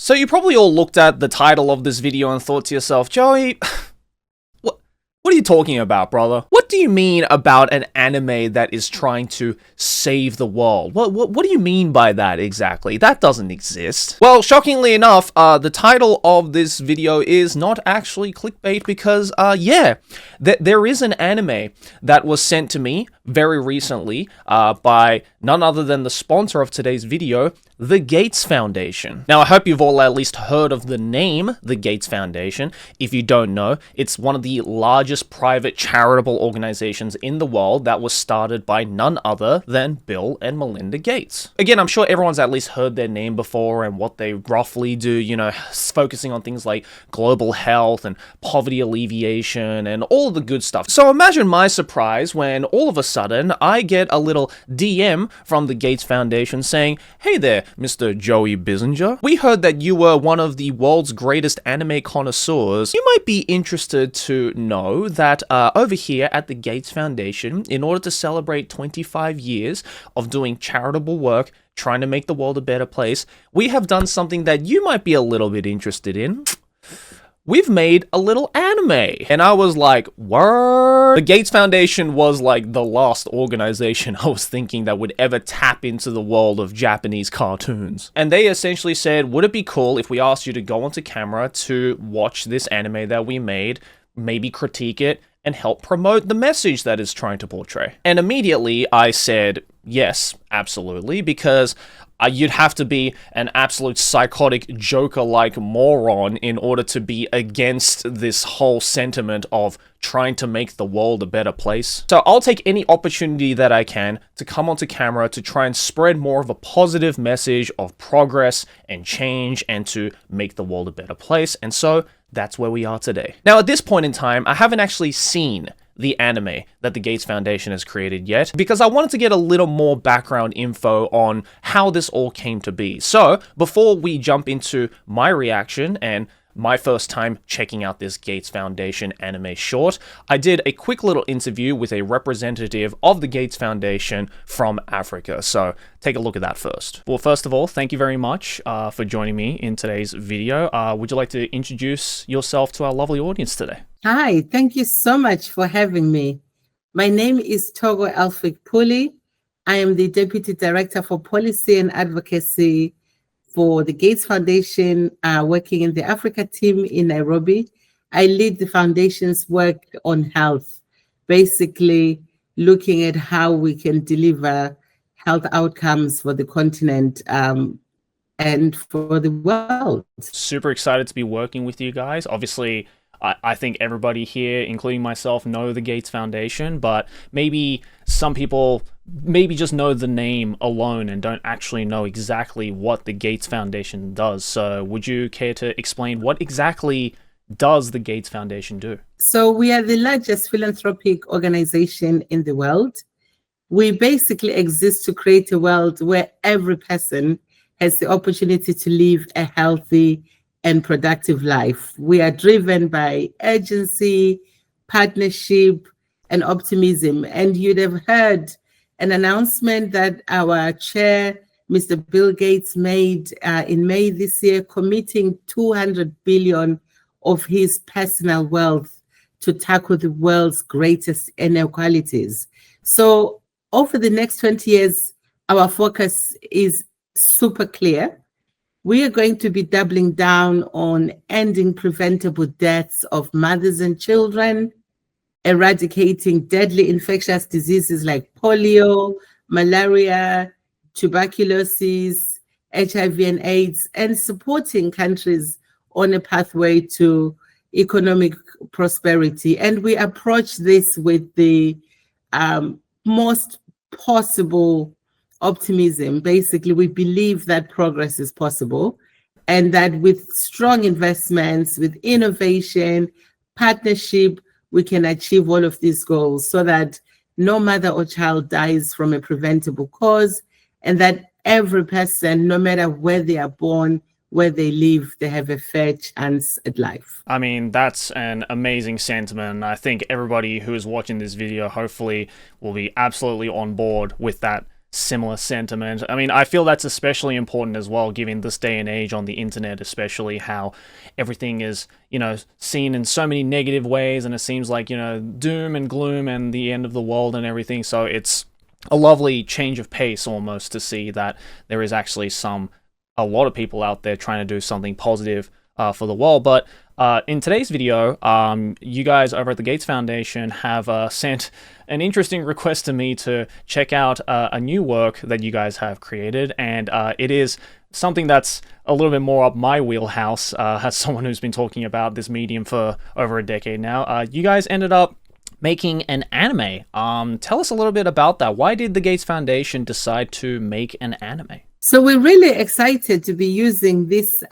So you probably all looked at the title of this video and thought to yourself, Joey, what are you talking about, brother? What do you mean about an anime that is trying to save the world? What do you mean by that exactly? That doesn't exist. Well, shockingly enough, the title of this video is not actually clickbait because, there is an anime that was sent to me very recently by none other than the sponsor of today's video, the Gates Foundation. Now, I hope you've all at least heard of the name, the Gates Foundation. If you don't know, it's one of the largest private charitable organizations in the world that was started by none other than Bill and Melinda Gates. Again, I'm sure everyone's at least heard their name before and what they roughly do, you know, focusing on things like global health and poverty alleviation and all of the good stuff. So imagine my surprise when all of a sudden I get a little DM from the Gates Foundation saying, "Hey there, Mr. Joey Bissinger. We heard that you were one of the world's greatest anime connoisseurs. You might be interested to know that over here at the Gates Foundation, in order to celebrate 25 years of doing charitable work, trying to make the world a better place, we have done something that you might be a little bit interested in. We've made a little anime." And I was like, word? The Gates Foundation was like the last organization I was thinking that would ever tap into the world of Japanese cartoons. And they essentially said, would it be cool if we asked you to go onto camera to watch this anime that we made, maybe critique it, and help promote the message that it's trying to portray? And immediately I said, yes, absolutely, because you'd have to be an absolute psychotic Joker-like moron in order to be against this whole sentiment of trying to make the world a better place. So I'll take any opportunity that I can to come onto camera to try and spread more of a positive message of progress and change and to make the world a better place. And so that's where we are today. Now, at this point in time, I haven't actually seen the anime that the Gates Foundation has created yet, because I wanted to get a little more background info on how this all came to be. So before we jump into my reaction and my first time checking out this Gates Foundation anime short, I did a quick little interview with a representative of the Gates Foundation from Africa. So take a look at that first. Well, first of all, thank you very much for joining me in today's video. Would you like to introduce yourself to our lovely audience today? Hi, thank you so much for having me. My name is Togo Elfik Puli. I am the Deputy Director for Policy and Advocacy for the Gates Foundation, working in the Africa team in Nairobi. I lead the foundation's work on health, basically looking at how we can deliver health outcomes for the continent and for the world. Super excited to be working with you guys. Obviously, I think everybody here, including myself, know the Gates Foundation, but maybe some people maybe just know the name alone and don't actually know exactly what the Gates Foundation does. So would you care to explain what exactly does the Gates Foundation do? So we are the largest philanthropic organization in the world. We basically exist to create a world where every person has the opportunity to live a healthy and productive life. We are driven by urgency, partnership, and optimism. And you'd have heard an announcement that our chair, Mr. Bill Gates, made in May this year, committing 200 billion of his personal wealth to tackle the world's greatest inequalities. So over the next 20 years, our focus is super clear. We are going to be doubling down on ending preventable deaths of mothers and children, eradicating deadly infectious diseases like polio, malaria, tuberculosis, HIV and AIDS, and supporting countries on a pathway to economic prosperity. And we approach this with the most possible optimism. Basically, we believe that progress is possible and that with strong investments, with innovation, partnership, we can achieve all of these goals so that no mother or child dies from a preventable cause, and that every person, no matter where they are born, where they live, they have a fair chance at life. I mean, that's an amazing sentiment. I think everybody who is watching this video hopefully will be absolutely on board with that similar sentiment. I mean, I feel that's especially important as well, given this day and age on the internet, especially how everything is, seen in so many negative ways, and it seems like, doom and gloom and the end of the world and everything. So it's a lovely change of pace almost to see that there is actually a lot of people out there trying to do something positive for the world. But in today's video, you guys over at the Gates Foundation have sent an interesting request to me to check out a new work that you guys have created, and it is something that's a little bit more up my wheelhouse as someone who's been talking about this medium for over a decade now. You guys ended up making an anime. Tell us a little bit about that. Why did the Gates Foundation decide to make an anime? So we're really excited to be using this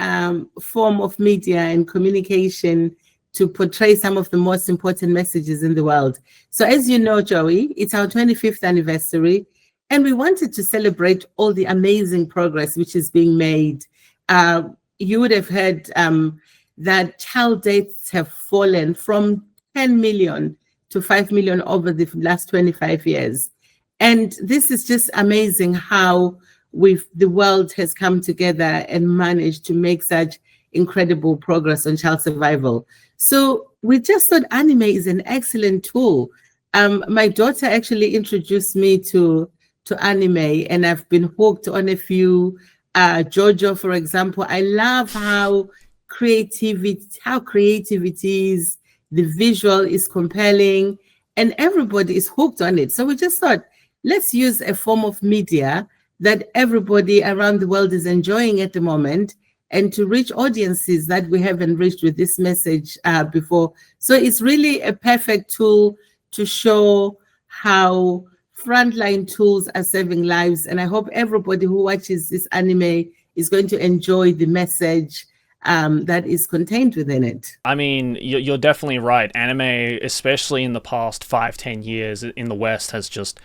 form of media and communication to portray some of the most important messages in the world. So as you know, Joey, it's our 25th anniversary, and we wanted to celebrate all the amazing progress which is being made. You would have heard that child deaths have fallen from 10 million to 5 million over the last 25 years. And this is just amazing how the world has come together and managed to make such incredible progress on child survival. So we just thought anime is an excellent tool. My daughter actually introduced me to anime, and I've been hooked on a few. JoJo, for example. I love how creative it is. The visual is compelling, and everybody is hooked on it. So we just thought, let's use a form of media that everybody around the world is enjoying at the moment, and to reach audiences that we haven't reached with this message before. So it's really a perfect tool to show how frontline tools are saving lives. And I hope everybody who watches this anime is going to enjoy the message that is contained within it. I mean, you're definitely right. Anime, especially in the past 5-10 years in the West, has just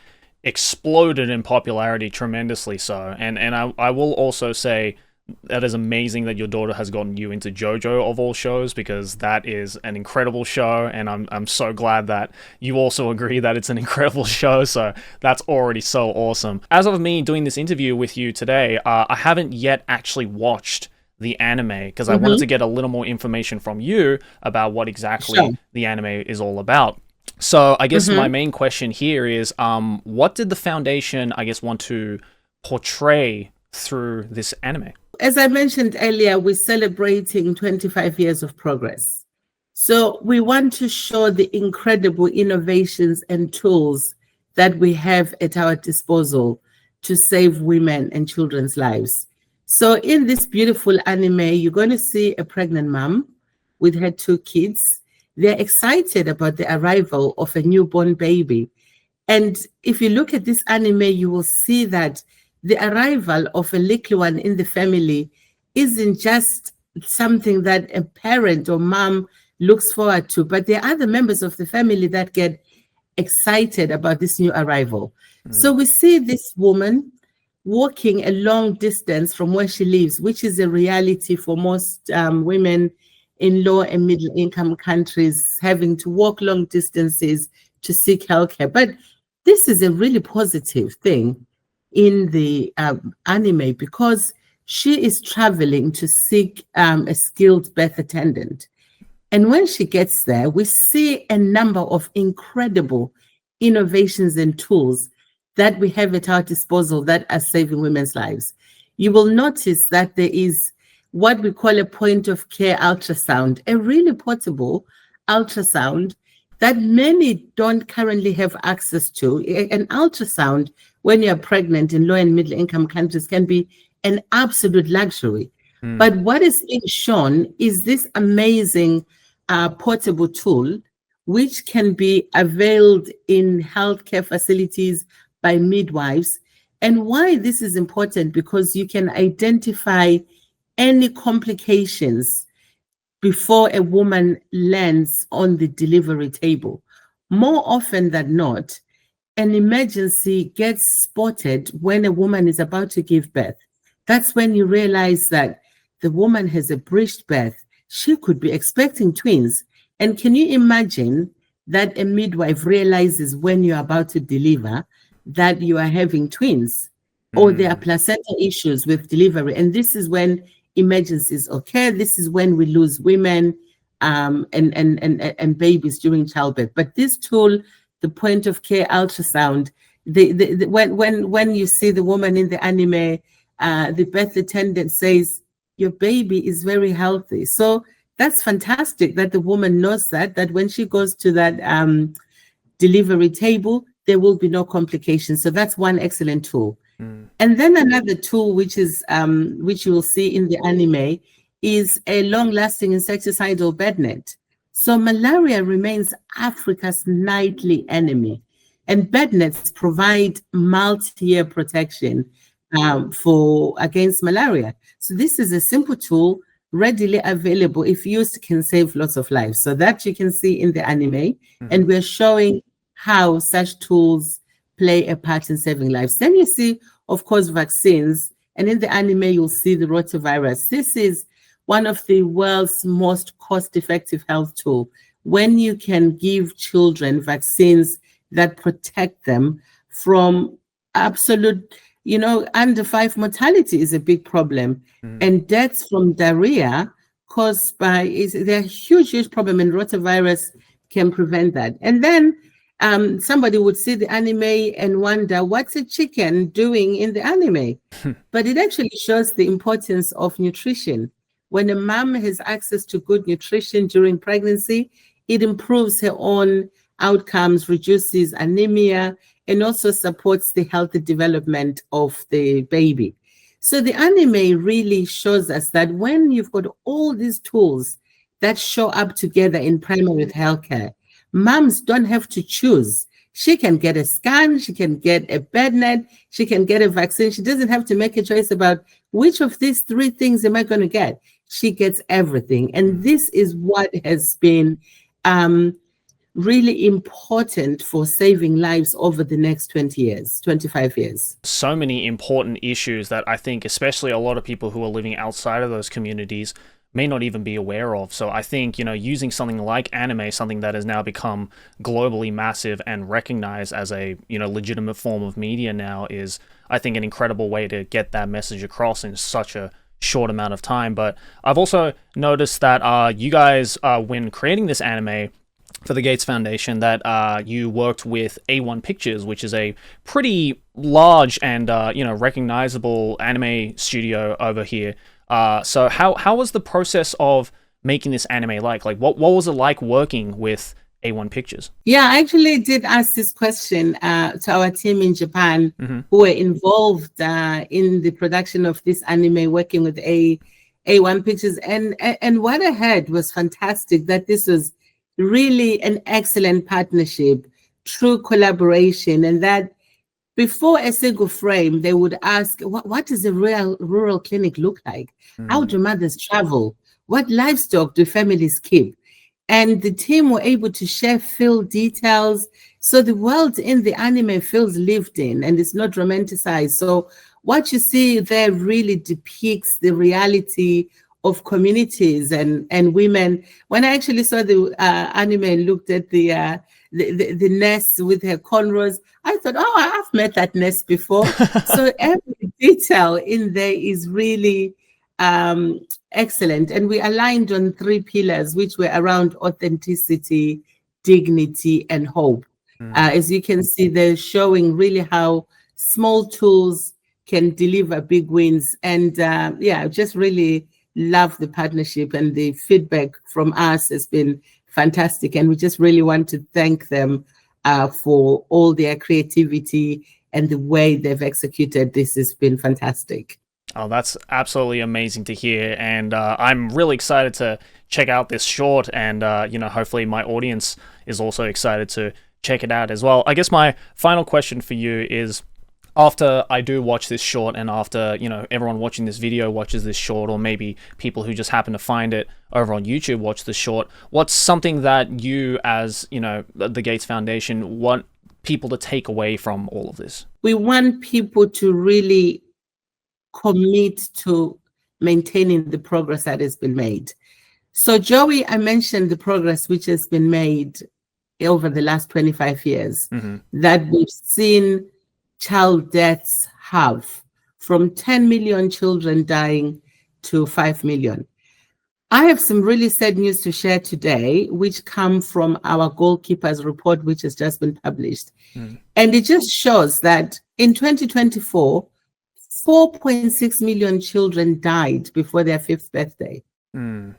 exploded in popularity tremendously so. And I will also say that is amazing that your daughter has gotten you into JoJo of all shows, because that is an incredible show, and I'm so glad that you also agree that it's an incredible show. So that's already so awesome. As of me doing this interview with you today, I haven't yet actually watched the anime because I wanted to get a little more information from you about what exactly the anime is all about. So I guess my main question here is, what did the foundation, I guess, want to portray through this anime? As I mentioned earlier, we're celebrating 25 years of progress. So we want to show the incredible innovations and tools that we have at our disposal to save women and children's lives. So in this beautiful anime, you're going to see a pregnant mom with her 2 kids. They're excited about the arrival of a newborn baby. And if you look at this anime, you will see that the arrival of a little one in the family isn't just something that a parent or mom looks forward to, but there are other members of the family that get excited about this new arrival. So we see this woman walking a long distance from where she lives, which is a reality for most women in low and middle income countries, having to walk long distances to seek healthcare. But this is a really positive thing in the anime, because she is traveling to seek a skilled birth attendant. And when she gets there, we see a number of incredible innovations and tools that we have at our disposal that are saving women's lives. You will notice that there is what we call a point of care ultrasound, a really portable ultrasound that many don't currently have access to. An ultrasound when you're pregnant in low and middle income countries can be an absolute luxury. But what is being shown is this amazing portable tool, which can be availed in healthcare facilities by midwives. And why this is important, because you can identify any complications before a woman lands on the delivery table. More often than not, an emergency gets spotted when a woman is about to give birth. That's when you realize that the woman has a breech birth. She could be expecting twins. And can you imagine that a midwife realizes when you're about to deliver that you are having twins, or there are placenta issues with delivery. And this is when emergencies occur. This is when we lose women and babies during childbirth. But this tool, the point of care ultrasound, when you see the woman in the anime, the birth attendant says, your baby is very healthy. So that's fantastic that the woman knows that when she goes to that delivery table, there will be no complications. So that's one excellent tool. And then another tool, which you will see in the anime, is a long-lasting insecticidal bed net. So malaria remains Africa's nightly enemy, and bed nets provide multi-year protection against malaria. So this is a simple tool, readily available. If used, can save lots of lives. So that you can see in the anime, and we're showing how such tools play a part in saving lives. Then you see, of course, vaccines, and in the anime you'll see the rotavirus. This is one of the world's most cost-effective health tools. When you can give children vaccines that protect them from absolute, under 5 mortality is a big problem. And deaths from diarrhea caused by, they're a huge problem, and rotavirus can prevent that. And then somebody would see the anime and wonder, what's a chicken doing in the anime? But it actually shows the importance of nutrition. When a mom has access to good nutrition during pregnancy, it improves her own outcomes, reduces anemia, and also supports the healthy development of the baby. So the anime really shows us that when you've got all these tools that show up together in primary healthcare, moms don't have to choose. She can get a scan, she can get a bed net, she can get a vaccine. She doesn't have to make a choice about which of these 3 things am I going to get. She gets everything. And this is what has been really important for saving lives over the next 20 years, 25 years. So many important issues that I think especially a lot of people who are living outside of those communities may not even be aware of. So I think, using something like anime, something that has now become globally massive and recognized as a, legitimate form of media now, is, I think, an incredible way to get that message across in such a short amount of time. But I've also noticed that you guys, when creating this anime for the Gates Foundation, that you worked with A1 Pictures, which is a pretty large and, recognizable anime studio over here. So how was the process of making this anime like? Like, what was it like working with A1 Pictures? Yeah, I actually did ask this question to our team in Japan, who were involved in the production of this anime, working with A1 Pictures. And what I heard was fantastic, that this was really an excellent partnership, true collaboration, and that before a single frame, they would ask, what does a rural clinic look like? How do mothers travel? What livestock do families keep? And the team were able to share field details. So the world in the anime feels lived in and it's not romanticized. So what you see there really depicts the reality of communities and women. When I actually saw the anime and looked at the nurse with her cornrows, I thought, oh, I've met that nurse before. So every detail in there is really excellent. And we aligned on 3 pillars, which were around authenticity, dignity, and hope. As you can see, they're showing really how small tools can deliver big wins. And just really love the partnership, and the feedback from us has been fantastic. And we just really want to thank them for all their creativity and the way they've executed this. Has been fantastic. Oh, that's absolutely amazing to hear. And I'm really excited to check out this short, and hopefully my audience is also excited to check it out as well. I guess my final question for you is, after I do watch this short, and after, everyone watching this video watches this short, or maybe people who just happen to find it over on YouTube watch the short, what's something that you, as, the Gates Foundation, want people to take away from all of this? We want people to really commit to maintaining the progress that has been made. So Joey, I mentioned the progress which has been made over the last 25 years, that we've seen child deaths halve from 10 million children dying to 5 million. I have some really sad news to share today, which come from our goalkeepers report, which has just been published. And it just shows that in 2024, 4.6 million children died before their 5th birthday. You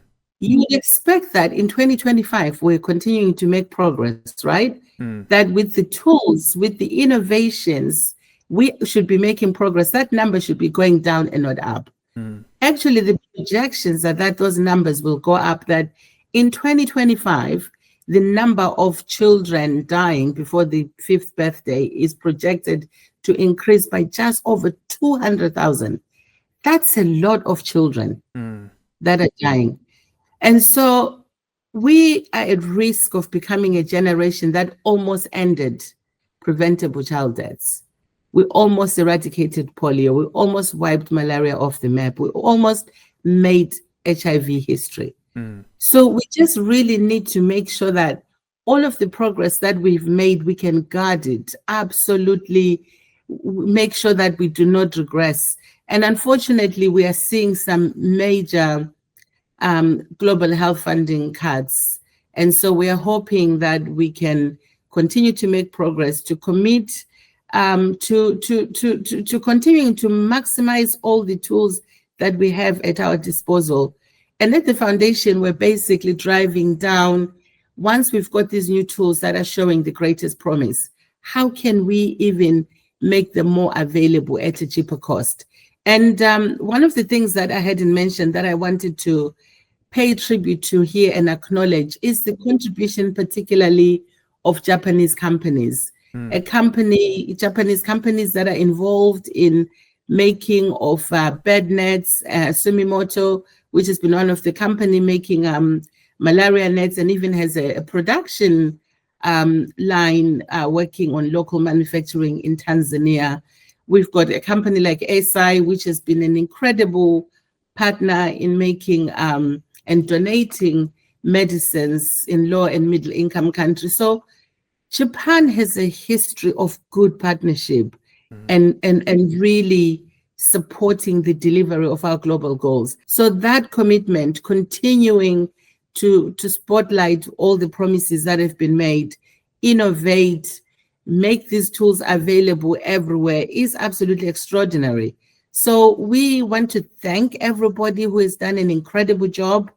would expect that in 2025, we're continuing to make progress, right? That with the tools, with the innovations, we should be making progress. That number should be going down and not up. Actually, the projections are that those numbers will go up, that in 2025, the number of children dying before the 5th birthday is projected to increase by just over 200,000. That's a lot of children that are dying. And so we are at risk of becoming a generation that almost ended preventable child deaths. We almost eradicated polio. We almost wiped malaria off the map. We almost made HIV history. So we just really need to make sure that all of the progress that we've made, we can guard it, absolutely make sure that we do not regress. And unfortunately, we are seeing some major global health funding cuts. And so we are hoping that we can continue to make progress, to commit to continuing to maximize all the tools that we have at our disposal. And at the foundation, we're basically driving down, once we've got these new tools that are showing the greatest promise, how can we even make them more available at a cheaper cost? And one of the things that I hadn't mentioned that I wanted to pay tribute to here and acknowledge is the contribution, particularly of Japanese companies. Japanese companies that are involved in making of bed nets, Sumimoto, which has been one of the company making malaria nets, and even has a production line working on local manufacturing in Tanzania. We've got a company like ASI, which has been an incredible partner in making and donating medicines in low and middle income countries. So Japan has a history of good partnership and really supporting the delivery of our global goals. So that commitment, continuing to spotlight all the promises that have been made, innovate, make these tools available everywhere, is absolutely extraordinary. So we want to thank everybody who has done an incredible job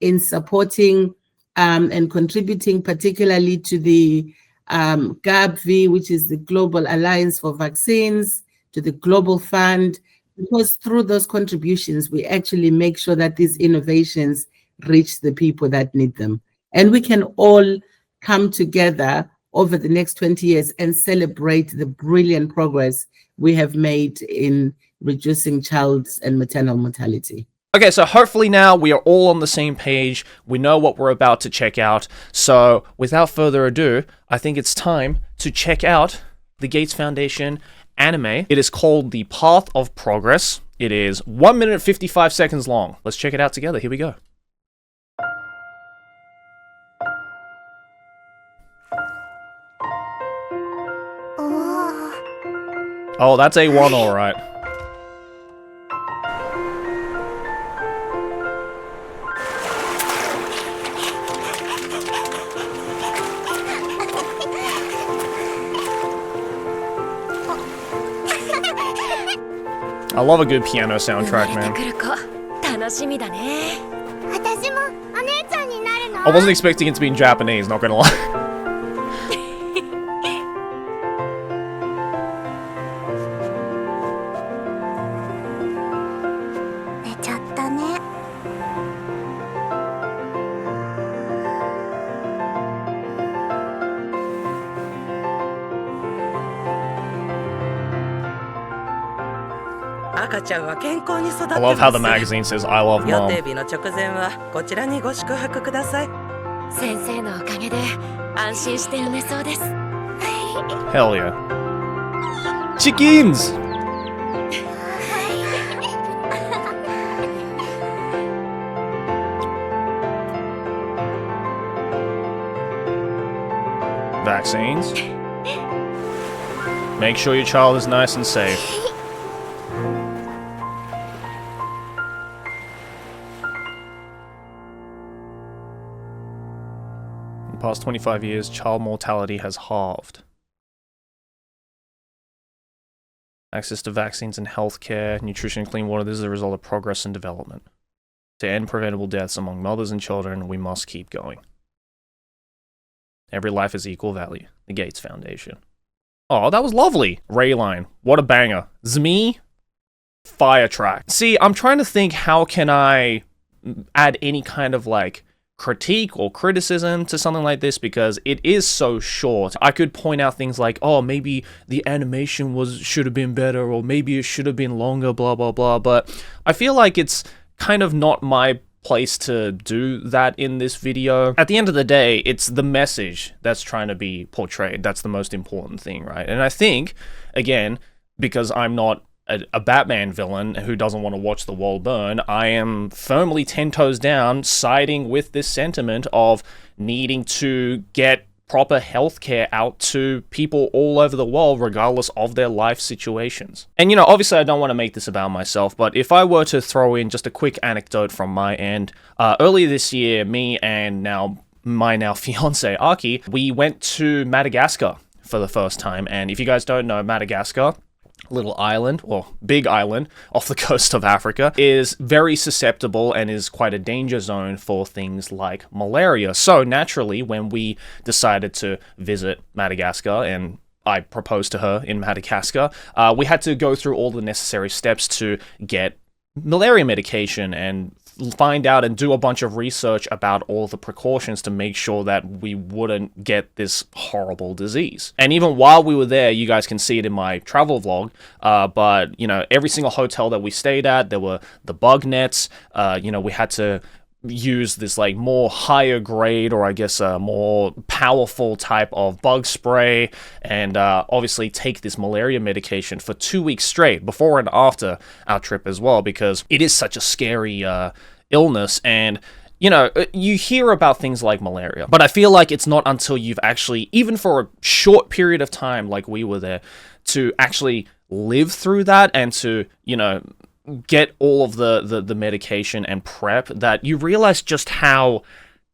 in supporting and contributing, particularly to the GAVI, which is the Global Alliance for Vaccines, to the Global Fund, because through those contributions, we actually make sure that these innovations reach the people that need them. And we can all come together over the next 20 years and celebrate the brilliant progress we have made in reducing child and maternal mortality. Okay, so hopefully now we are all on the same page. We know what we're about to check out. So without further ado, I think it's time to check out the Gates Foundation anime. It is called The Path of Progress. It is 1 minute 55 seconds long. Let's check it out together. Here we go. Oh, that's A1 all right. I love a good piano soundtrack, man. I wasn't expecting it to be in Japanese, not gonna lie. I love how the magazine says I love mom. Hell yeah. Chickens! Vaccines. Make sure your child is nice and safe. In the past 25 years, child mortality has halved. Access to vaccines and healthcare, nutrition and clean water, this is a result of progress and development. To end preventable deaths among mothers and children, we must keep going. Every life has equal value. The Gates Foundation. Oh, that was lovely. Rayline, what a banger. Zmi, fire track. See, I'm trying to think, how can I add any kind of like critique or criticism to something like this, because it is so short. I could point out things like, oh, maybe the animation should have been better, or maybe it should have been longer, blah blah blah, but I feel like it's kind of not my place to do that in this video. At the end of the day, it's the message that's trying to be portrayed. That's the most important thing, right? And I think, again, because I'm not a Batman villain who doesn't want to watch the world burn, I am firmly 10 toes down, siding with this sentiment of needing to get proper healthcare out to people all over the world, regardless of their life situations. And, you know, obviously I don't want to make this about myself, but if I were to throw in just a quick anecdote from my end, earlier this year, me and my now fiance, Aki, we went to Madagascar for the first time. And if you guys don't know, Madagascar, little island, or big island off the coast of Africa, is very susceptible and is quite a danger zone for things like malaria. So naturally, when we decided to visit Madagascar, and I proposed to her in Madagascar, we had to go through all the necessary steps to get malaria medication and find out and do a bunch of research about all the precautions to make sure that we wouldn't get this horrible disease. And even while we were there, you guys can see it in my travel vlog, but, you know, every single hotel that we stayed at, there were the bug nets. You know, we had to use this like more higher grade, or I guess a more powerful type of bug spray, and obviously take this malaria medication for 2 weeks straight, before and after our trip as well, because it is such a scary illness. And you know, you hear about things like malaria, but I feel like it's not until you've actually, even for a short period of time like we were there, to actually live through that and to, you know, get all of the medication and prep, that you realize just how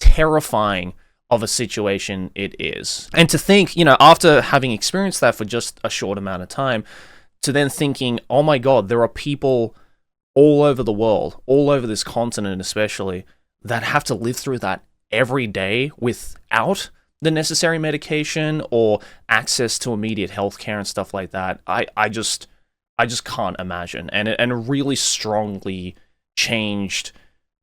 terrifying of a situation it is. And to think, you know, after having experienced that for just a short amount of time, to then thinking, oh my god, there are people all over the world, all over this continent especially, that have to live through that every day without the necessary medication or access to immediate healthcare and stuff like that. I just can't imagine. And it really strongly changed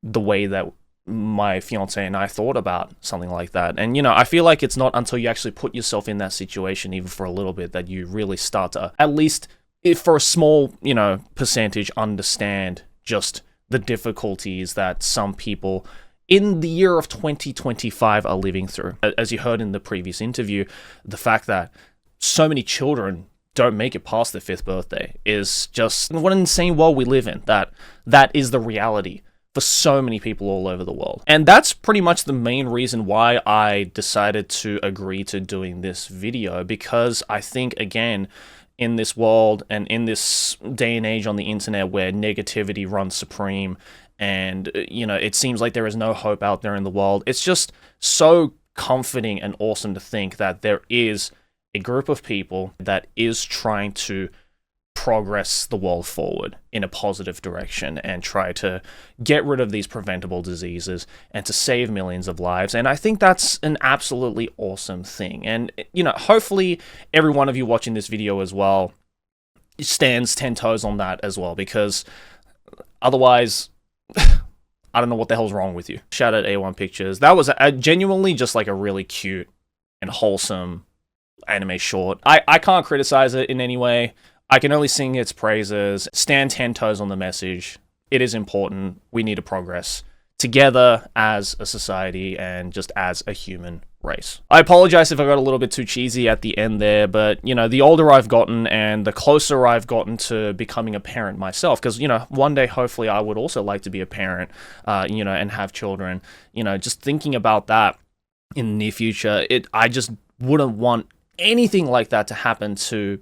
the way that my fiance and I thought about something like that. And, you know, I feel like it's not until you actually put yourself in that situation, even for a little bit, that you really start to, at least if for a small, you know, percentage, understand just the difficulties that some people in the year of 2025 are living through. As you heard in the previous interview, the fact that so many children don't make it past their 5th birthday is just what an insane world we live in. That is the reality for so many people all over the world. And that's pretty much the main reason why I decided to agree to doing this video, because I think, again, in this world and in this day and age on the internet where negativity runs supreme and, you know, it seems like there is no hope out there in the world, it's just so comforting and awesome to think that there is a group of people that is trying to progress the world forward in a positive direction and try to get rid of these preventable diseases and to save millions of lives. And I think that's an absolutely awesome thing. And, you know, hopefully every one of you watching this video as well stands 10 toes on that as well, because otherwise, I don't know what the hell's wrong with you. Shout out A1 Pictures. That was genuinely just like a really cute and wholesome anime short. I can't criticize it in any way. I can only sing its praises. Stand 10 toes on the message. It is important. We need to progress together as a society and just as a human race. I apologize if I got a little bit too cheesy at the end there, but, you know, the older I've gotten and the closer I've gotten to becoming a parent myself, because, you know, one day, hopefully, I would also like to be a parent, you know, and have children. You know, just thinking about that in the near future, I just wouldn't want anything like that to happen to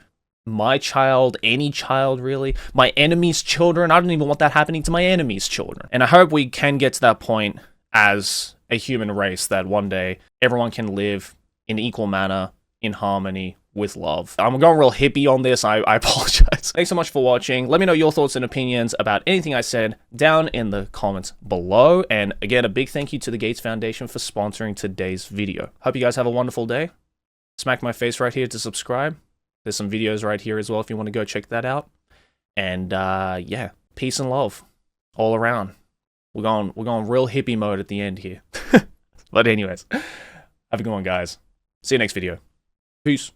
my child, any child really, my enemy's children. I don't even want that happening to my enemy's children. And I hope we can get to that point as a human race that one day everyone can live in equal manner, in harmony, with love. I'm going real hippie on this. I apologize. Thanks so much for watching. Let me know your thoughts and opinions about anything I said down in the comments below. And again, a big thank you to the Gates Foundation for sponsoring today's video. Hope you guys have a wonderful day. Smack my face right here to subscribe. There's some videos right here as well if you want to go check that out. And yeah, peace and love all around. We're going real hippie mode at the end here. But anyways, have a good one, guys. See you next video. Peace.